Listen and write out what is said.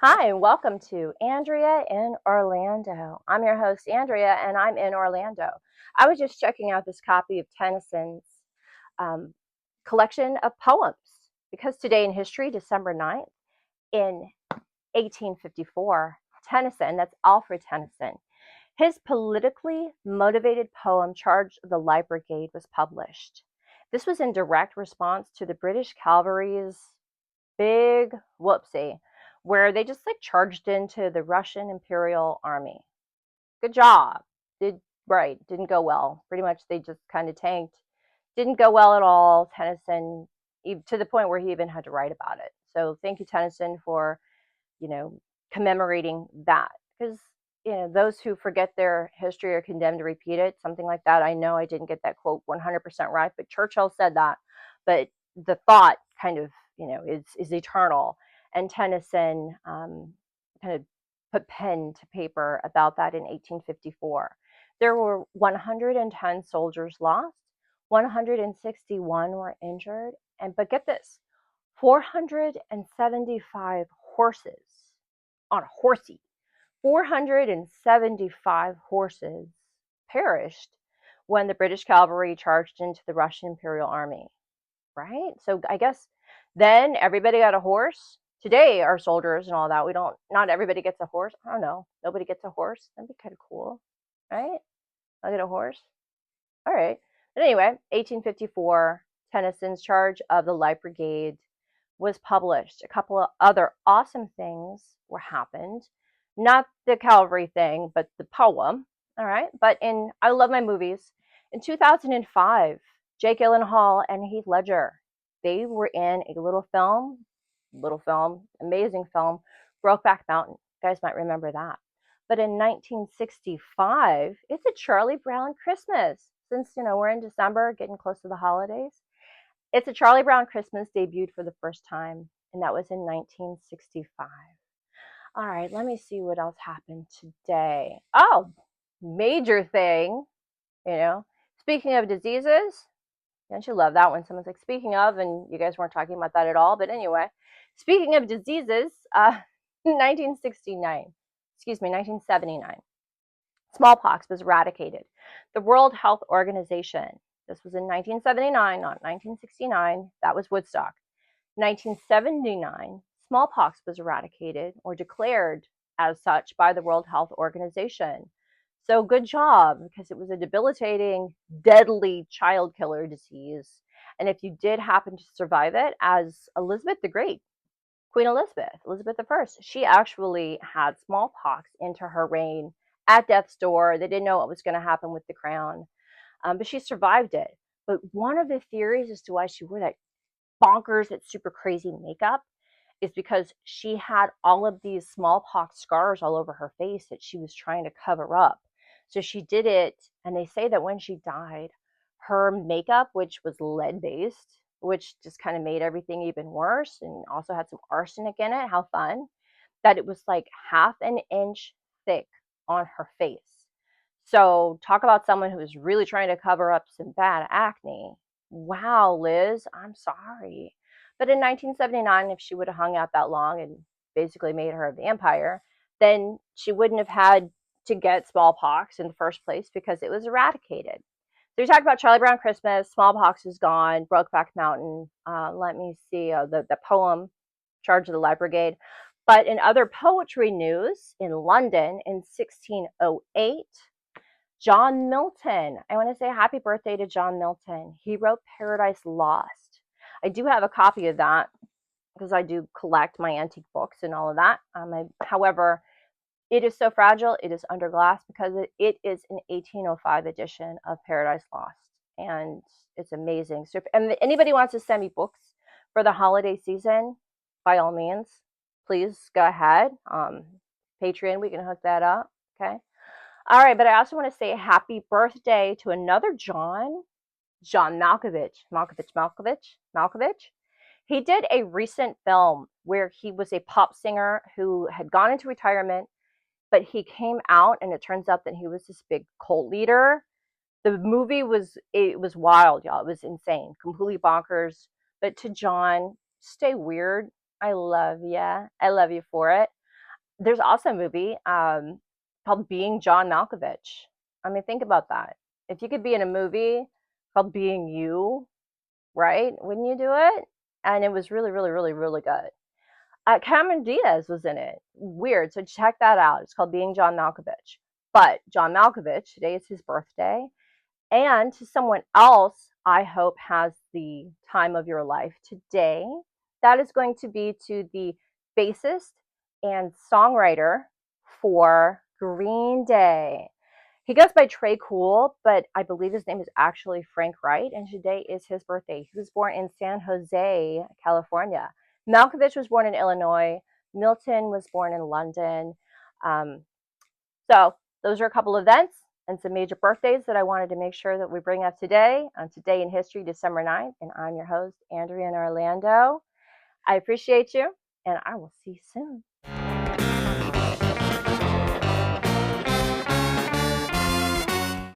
Hi, and welcome to Andrea in Orlando. I'm your host, Andrea, and I'm in Orlando. I was just checking out this copy of Tennyson's um, collection of poems because today in history, December 9th, in 1854, Tennyson, that's Alfred Tennyson, his politically motivated poem, Charge of the Light Brigade, was published. This was in direct response to the British cavalry's big whoopsie where they just like charged into the Russian Imperial Army. Good job. Did right, didn't go well. Pretty much they just kind of tanked. Didn't go well at all. Tennyson to the point where he even had to write about it. So thank you Tennyson for, you know, commemorating that because those who forget their history are condemned to repeat it, something like that. I know I didn't get that quote 100% right, but Churchill said that. But the thought kind of, is eternal. And Tennyson kind of put pen to paper about that in 1854. There were 110 soldiers lost, 161 were injured, and but get this, 475 horses on a horsey. 475 horses perished when the British cavalry charged into the Russian Imperial Army, right? So I guess then everybody got a horse. Today, our soldiers and all that, not everybody gets a horse. I don't know. Nobody gets a horse. That'd be kind of cool, right? I'll get a horse. All right. But anyway, 1854, Tennyson's Charge of the Light Brigade was published. A couple of other awesome things were happened. Not the cavalry thing, but the poem. All right. But I love my movies. In 2005, Jake Gyllenhaal and Heath Ledger, they were in a little film, amazing film, Brokeback Mountain. You guys might remember that. But in 1965, it's a Charlie Brown Christmas. Since, we're in December, getting close to the holidays, it's a Charlie Brown Christmas debuted for the first time, and that was in 1965. All right, let me see what else happened today. Oh, major thing, you know. Speaking of diseases, don't you love that when someone's like, speaking of, and you guys weren't talking about that at all. But anyway, speaking of diseases, 1969, excuse me, 1979, smallpox was eradicated. The World Health Organization, this was in 1979, not 1969, that was Woodstock. 1979, smallpox was eradicated or declared as such by the World Health Organization. So good job, because it was a debilitating, deadly child killer disease. And if you did happen to survive it, as Elizabeth the Great, Queen Elizabeth I, she actually had smallpox into her reign at death's door. They didn't know what was going to happen with the crown, but she survived it. But one of the theories as to why she wore that bonkers, that super crazy makeup is because she had all of these smallpox scars all over her face that she was trying to cover up. So she did it, and they say that when she died, her makeup, which was lead based, which just kind of made everything even worse, and also had some arsenic in it. How fun! That it was like half an inch thick on her face. So talk about someone who was really trying to cover up some bad acne. Wow, Liz, I'm sorry. But in 1979, if she would have hung out that long and basically made her a vampire, then she wouldn't have had to get smallpox in the first place because it was eradicated. So we talked about Charlie Brown Christmas, smallpox is gone, Brokeback Mountain. Let me see the poem, Charge of the Light Brigade. But in other poetry news, in London in 1608, John Milton. I want to say happy birthday to John Milton. He wrote Paradise Lost. I do have a copy of that because I do collect my antique books and all of that. However, it is so fragile. It is under glass because it is an 1805 edition of Paradise Lost, and it's amazing. So, if anybody wants to send me books for the holiday season, by all means, please go ahead. Patreon, we can hook that up. Okay. All right, but I also want to say happy birthday to another John Malkovich. He did a recent film where he was a pop singer who had gone into retirement, but he came out and it turns out that he was this big cult leader. The movie was wild, y'all. It was insane, completely bonkers. But to John, stay weird. I love ya. I love you for it. There's also a movie called Being John Malkovich. I mean, think about that. If you could be in a movie called Being You, right? Wouldn't you do it? And it was really, really, really, really good. Cameron Diaz was in it. Weird. So check that out. It's called Being John Malkovich. But John Malkovich, today is his birthday. And to someone else, I hope has the time of your life today. That is going to be to the bassist and songwriter for Green Day. He goes by Trey Cool, but I believe his name is actually Frank Wright, and today is his birthday. He was born in San Jose, California. Malkovich was born in Illinois. Milton was born in London. Um, so those are a couple of events and some major birthdays that I wanted to make sure that we bring up today on Today in History, December 9th. And I'm your host, Andrea in Orlando. I appreciate you, and I will see you soon.